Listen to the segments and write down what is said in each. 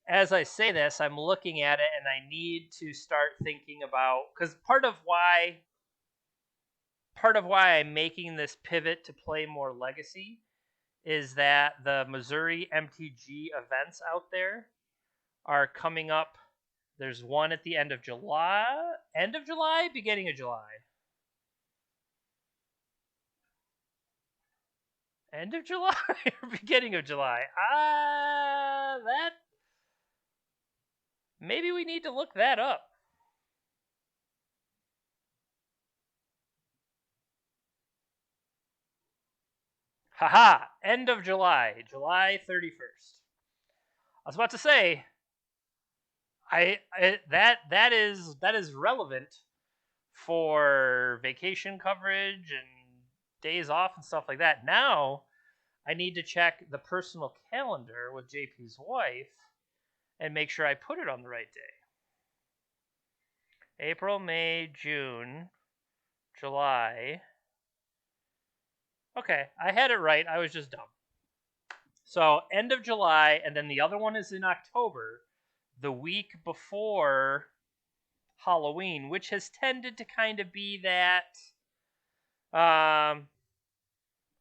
as I say this, I'm looking at it and I need to start thinking about, because part of why I'm making this pivot to play more Legacy is that the Missouri MTG events out there are coming up. There's one at the end of July, beginning of July. End of July or beginning of July? That maybe we need to look that up. Haha, end of July, July 31st. I was about to say, that is relevant for vacation coverage and days off and stuff like that. Now I need to check the personal calendar with JP's wife and make sure I put it on the right day. April, May, June, July. Okay, I had it right. I was just dumb. So end of July, and then the other one is in October, the week before Halloween, which has tended to kind of be that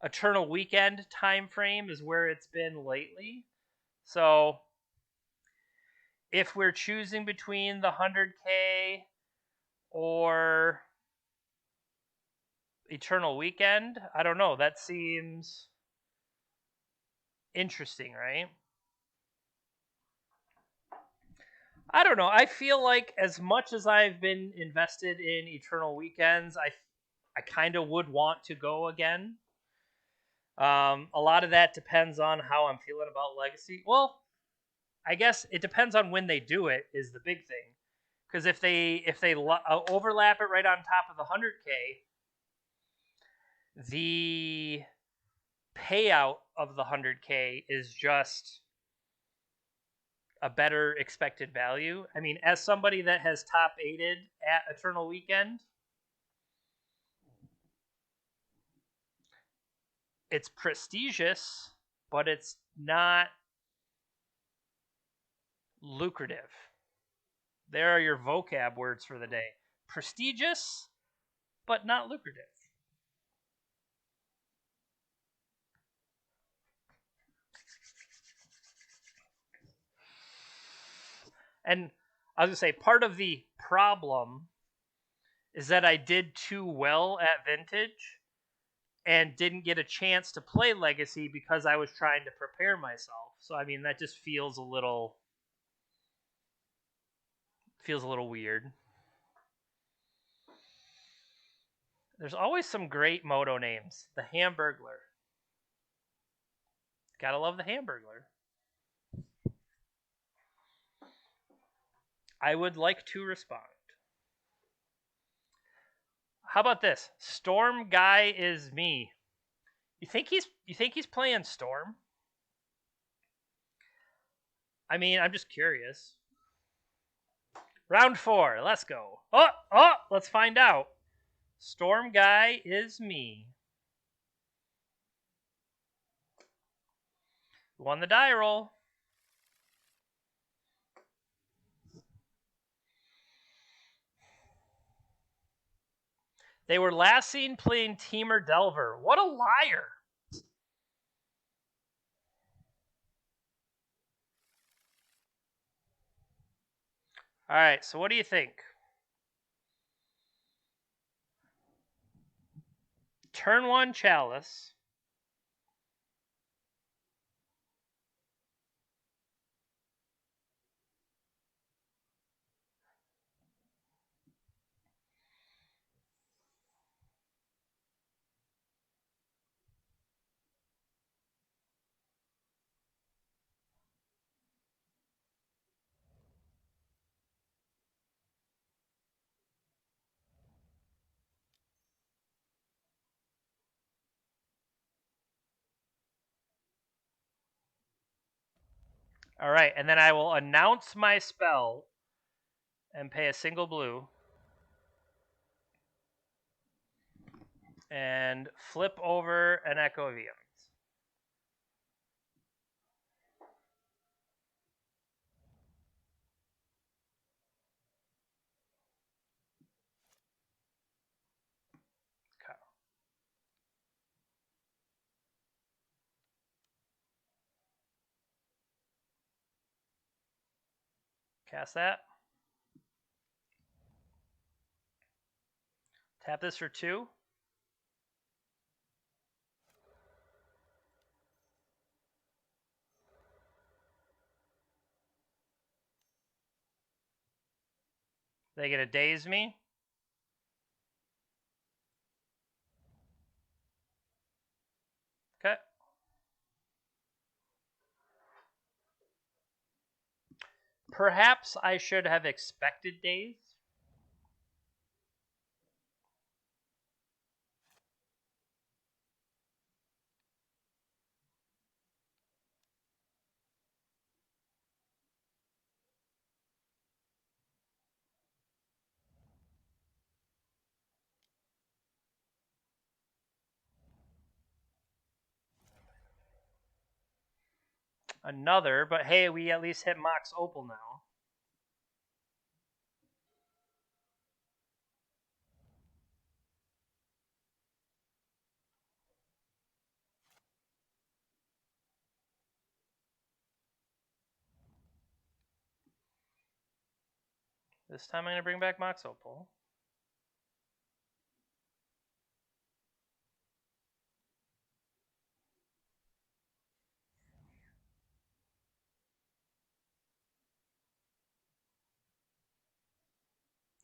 Eternal Weekend time frame is where it's been lately. So if we're choosing between the 100K or Eternal Weekend, I don't know. That seems interesting, right? I don't know. I feel like as much as I've been invested in Eternal Weekends, I kind of would want to go again. A lot of that depends on how I'm feeling about Legacy. Well, I guess it depends on when they do it is the big thing. Because if they overlap it right on top of the 100K, the payout of the 100K is just a better expected value. I mean, as somebody that has top aided at Eternal Weekend, it's prestigious, but it's not lucrative. There are your vocab words for the day. Prestigious, but not lucrative. And I was going to say, part of the problem is that I did too well at Vintage and didn't get a chance to play Legacy because I was trying to prepare myself. So, I mean, that just feels a little weird. There's always some great moto names. The Hamburglar. Gotta love the Hamburglar. I would like to respond. How about this? Storm Guy is me. You think he's playing Storm? I mean, I'm just curious. Round 4, let's go. Oh, let's find out. Storm Guy is me. Won the die roll. They were last seen playing Teamer Delver. What a liar. All right, so what do you think? Turn 1 Chalice. All right, and then I will announce my spell and pay a single blue. And flip over an Echo of Eons. Cast that. Tap this for 2. They get to daze me. Okay. Perhaps I should have expected daze. Another, but hey, we at least hit Mox Opal now. This time I'm going to bring back Mox Opal.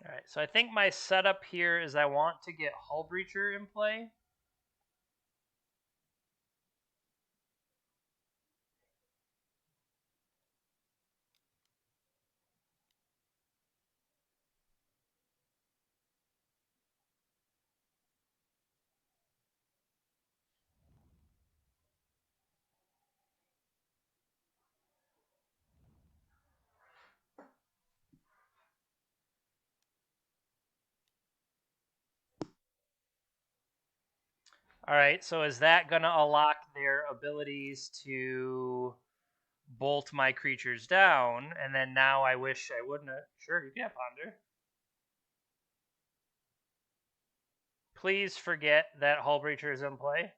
Alright, so I think my setup here is I want to get Hull Breacher in play. Alright, so is that going to unlock their abilities to bolt my creatures down? And then now I wish I wouldn't have. Sure, you can have Ponder. Please forget that Hull Breacher is in play.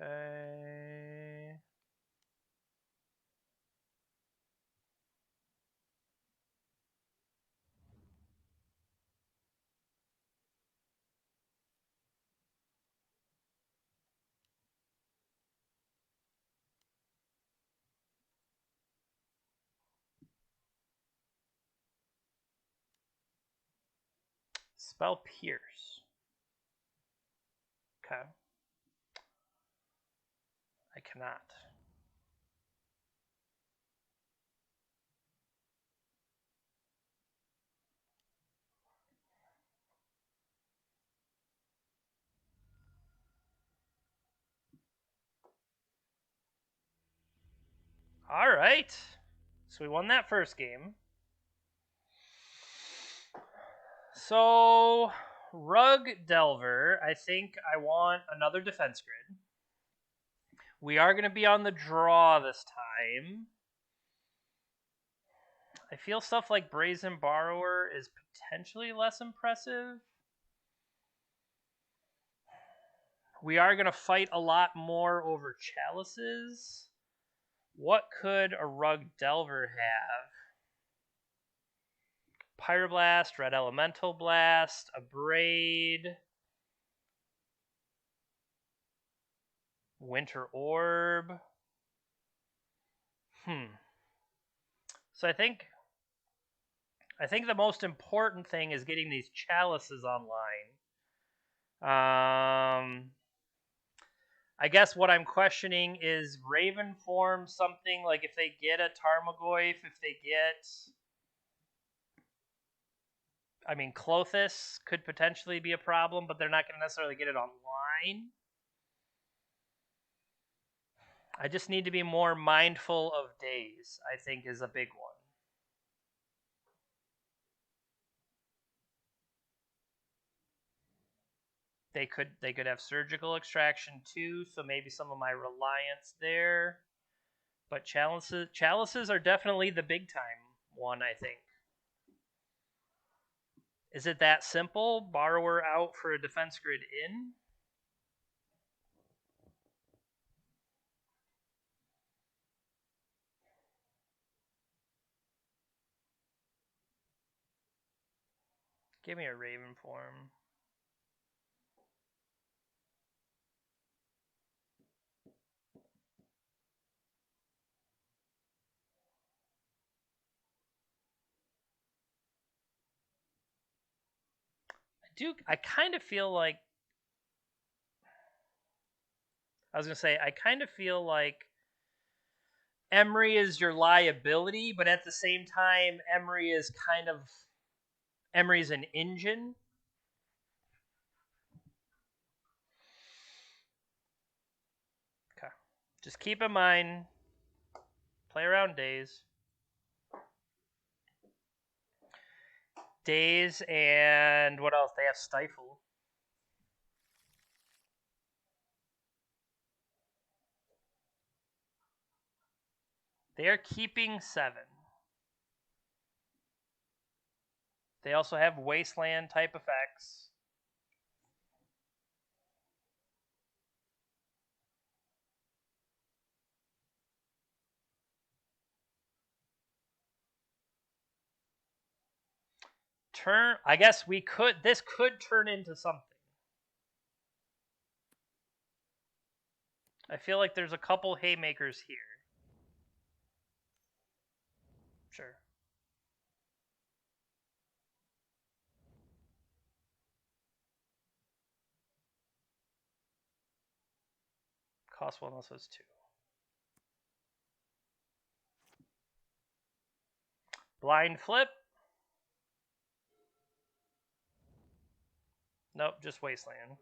Okay. Spell Pierce. Okay. I cannot. All right. So we won that first game. So, Rug Delver, I think I want another defense grid. We are going to be on the draw this time. I feel stuff like Brazen Borrower is potentially less impressive. We are going to fight a lot more over chalices. What could a Rug Delver have? Pyroblast, Red Elemental Blast, Abrade, Winter Orb. So I think the most important thing is getting these chalices online. I guess what I'm questioning is Raven form something like if they get a Tarmogoyf, if they get I mean, Clothis could potentially be a problem, but they're not going to necessarily get it online. I just need to be more mindful of days, I think, is a big one. They could have surgical extraction too, so maybe some of my reliance there. But chalices are definitely the big time one, I think. Is it that simple? Borrower out for a defense grid in? Give me a Raven form. I kind of feel like I kind of feel like Emery is your liability, but at the same time, Emery's an engine. Okay. Just keep in mind, play around days. Days and what else? They have Stifle. They are keeping 7. They also have Wasteland type effects. I guess this could turn into something. I feel like there's a couple haymakers here. Sure. Cost 1 also is 2. Blind flip. Nope, just Wasteland.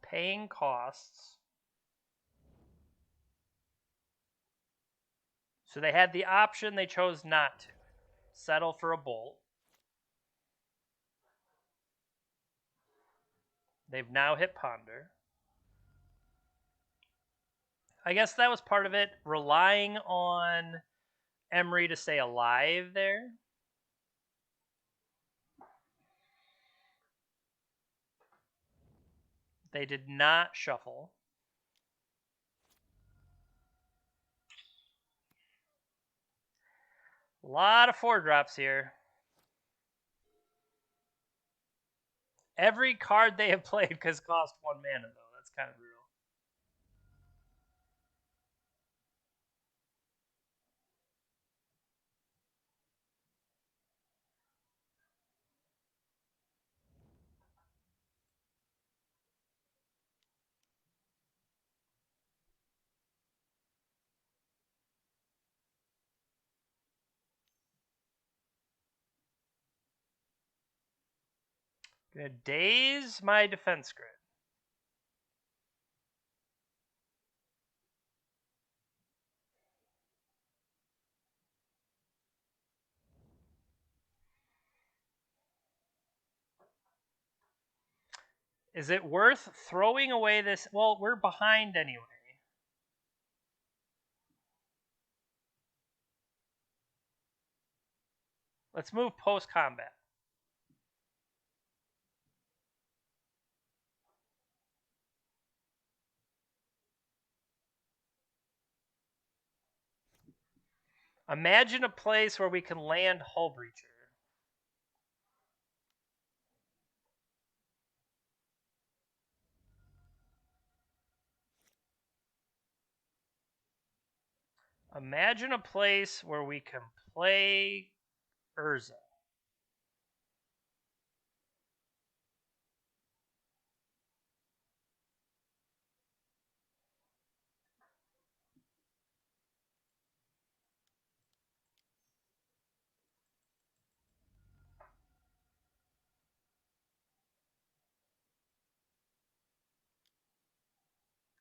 Paying costs. So they had the option, they chose not to. Settle for a bolt. They've now hit Ponder. I guess that was part of it, relying on Emery to stay alive there. They did not shuffle. A lot of 4-drops here. Every card they have played has cost 1 mana, though. That's kind of brutal. Gonna daze my defense grid. Is it worth throwing away this? Well, we're behind anyway. Let's move post-combat. Imagine a place where we can land Hullbreacher. Imagine a place where we can play Urza.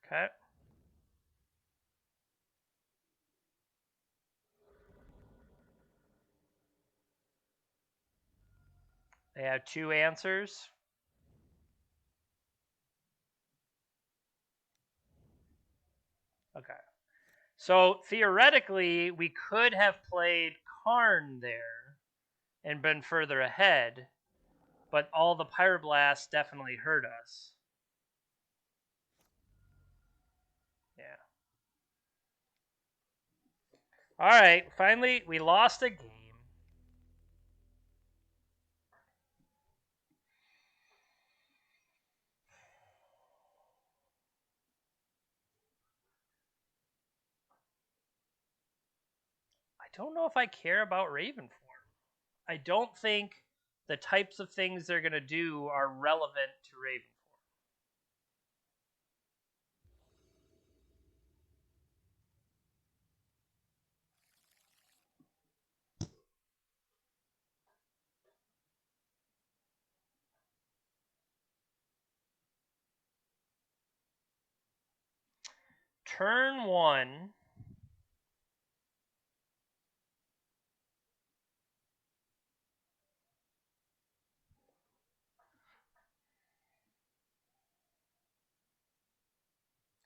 Okay. They have 2 answers. Okay. So theoretically, we could have played Karn there and been further ahead, but all the Pyroblasts definitely hurt us. Yeah. All right. Finally, we lost a game. I don't know if I care about Raven form. I don't think the types of things they're going to do are relevant to Raven form. Turn 1.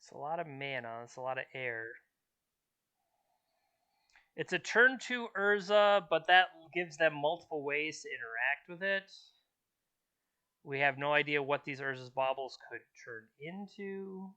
It's a lot of mana. It's a lot of air. It's a turn 2 Urza, but that gives them multiple ways to interact with it. We have no idea what these Urza's Baubles could turn into.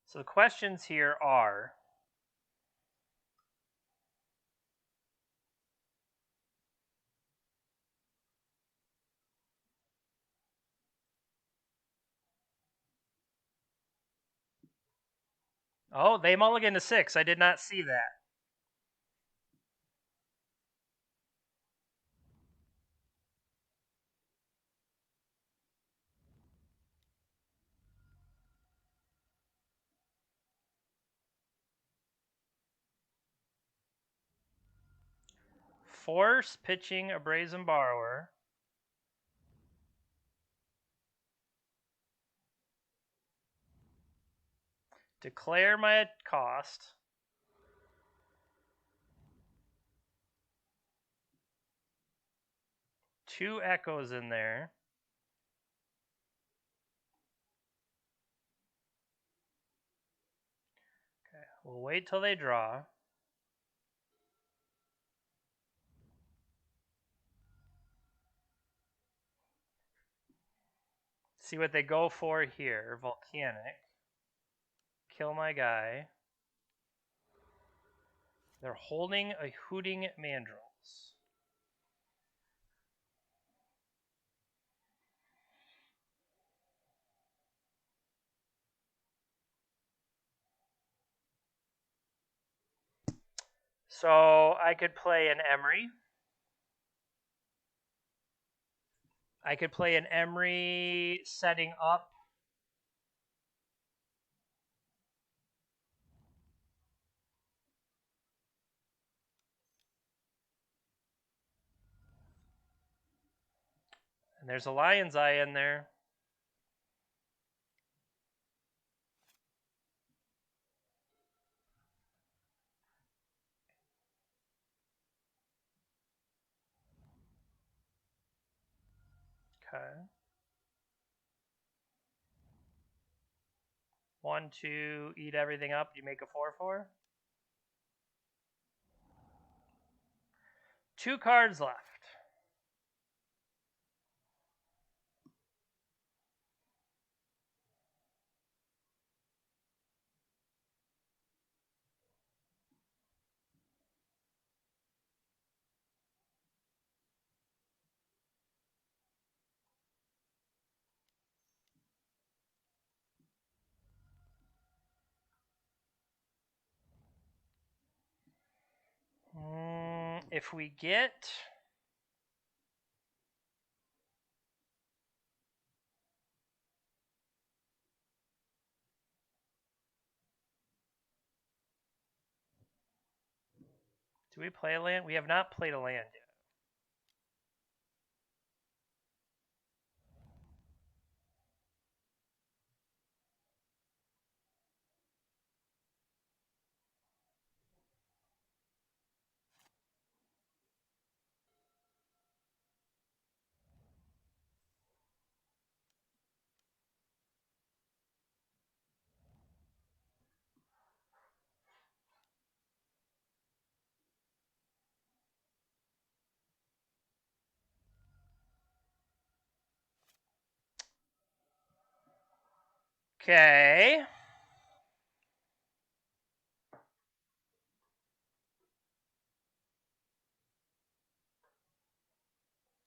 So the questions here are, oh, they mulligan to 6. I did not see that. Force pitching a Brazen Borrower. Declare my cost. Two Echoes in there. Okay, we'll wait till they draw. See what they go for here. Volcanic. Kill my guy. They're holding a Hooting Mandrills. So I could play an Emery. I could play an Emery setting up. And there's a Lion's Eye in there. Okay. 1, 2, eat everything up. You make a 4/4. 2 cards left. If we get... Do we play a land? We have not played a land yet. Okay.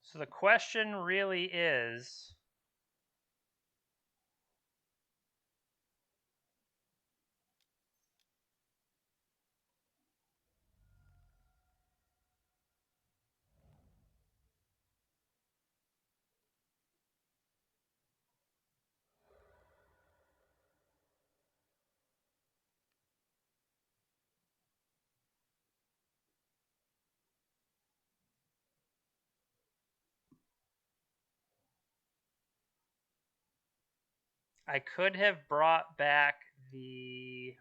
So the question really is... I could have brought back the...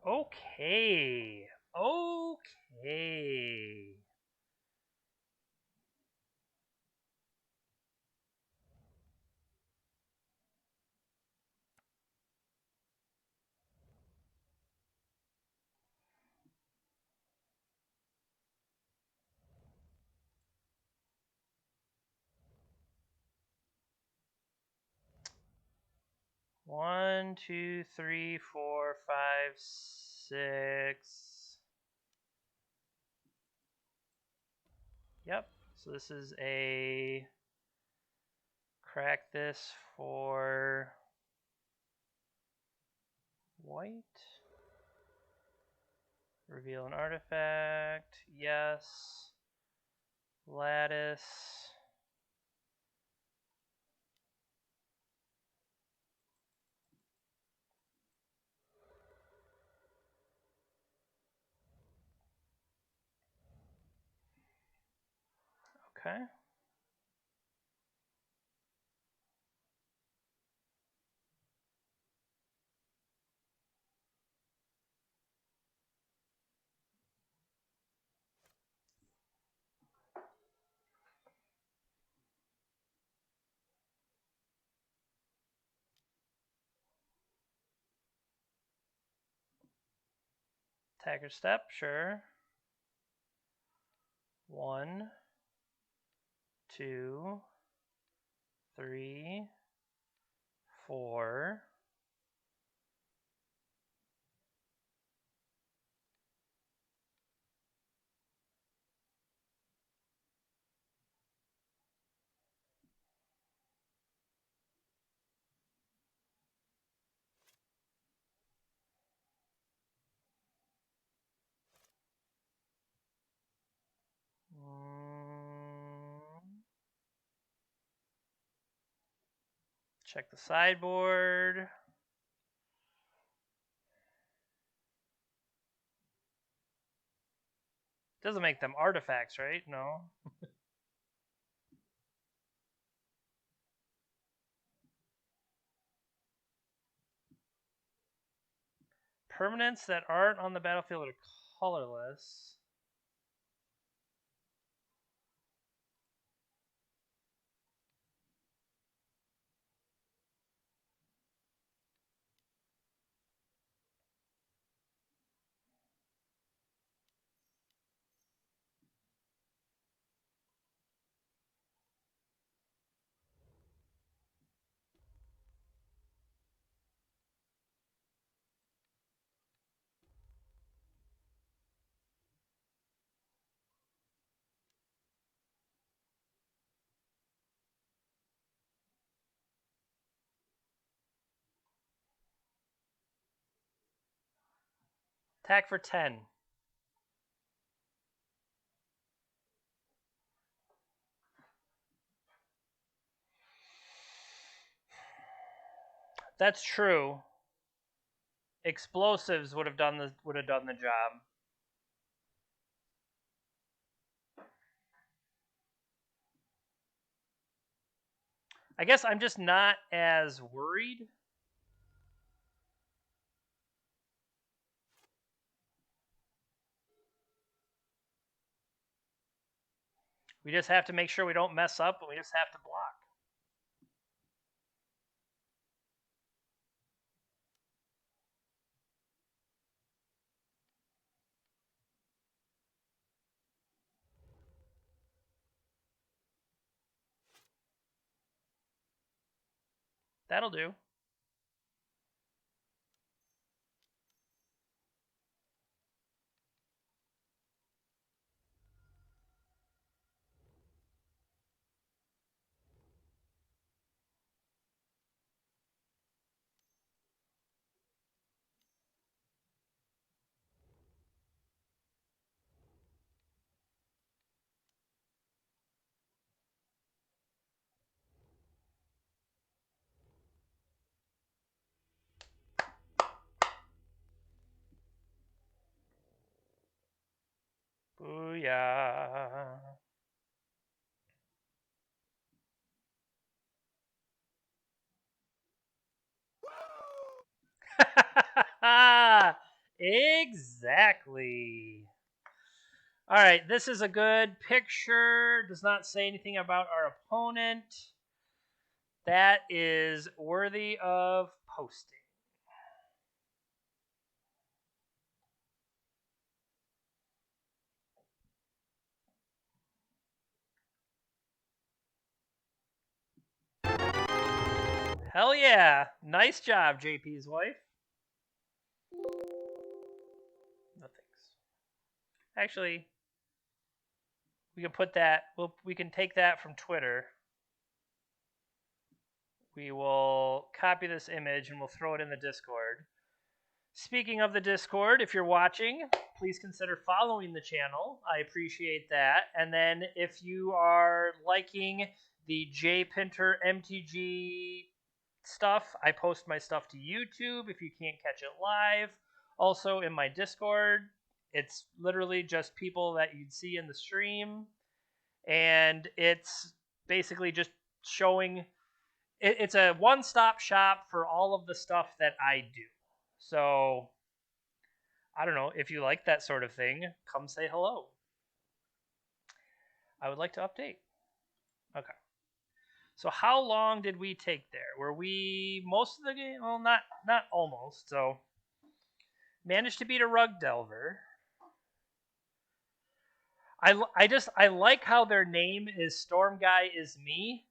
Okay. Okay. One, two, three, 4, 5, 6. Yep. So this is a... Crack this for... white. Reveal an artifact. Yes. Lattice. Okay. Attacker step, sure. 1, 2, 3, 4. Check the sideboard. Doesn't make them artifacts, right? No. Permanents that aren't on the battlefield are colorless. Attack for 10. That's true. Explosives would have done the job. I guess I'm just not as worried. We just have to make sure we don't mess up, and we just have to block. That'll do. Booyah. Exactly. All right, this is a good picture. Does not say anything about our opponent. That is worthy of posting. Hell yeah. Nice job, JP's wife. No thanks. Actually, we can put that, we can take that from Twitter. We will copy this image and we'll throw it in the Discord. Speaking of the Discord, if you're watching, please consider following the channel. I appreciate that. And then if you are liking the J Pinter MTG stuff, I post my stuff to YouTube if you can't catch it live. Also in my Discord, it's literally just people that you'd see in the stream. And it's basically just showing, it's a one-stop shop for all of the stuff that I do. So, I don't know, if you like that sort of thing, come say hello. I would like to update. Okay. So how long did we take there? Were we most of the game? Well, not almost. So, managed to beat a Rug Delver. I like how their name is Storm Guy is me,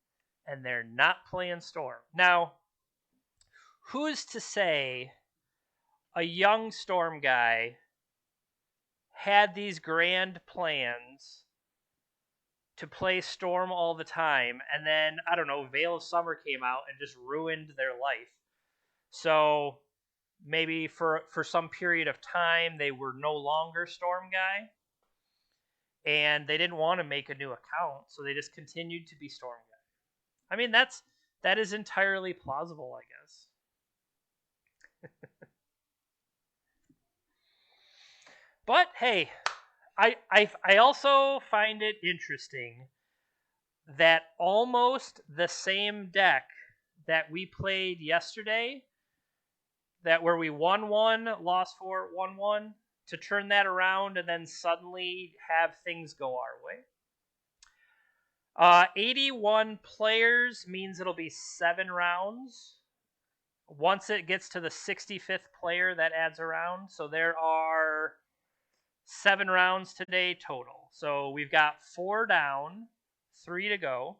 and they're not playing Storm. Now, who's to say a young Storm Guy had these grand plans to play Storm all the time, and then, I don't know, Veil of Summer came out and just ruined their life. So maybe for some period of time they were no longer Storm Guy, and they didn't want to make a new account, so they just continued to be Storm Guy. I mean, that is entirely plausible, I guess. But hey, I also find it interesting that almost the same deck that we played yesterday, that where we won one, lost four, won one, to turn that around and then suddenly have things go our way. 81 players means it'll be 7 rounds. Once it gets to the 65th player, that adds a round. So there are 7 rounds today total. So we've got 4 down, 3 to go.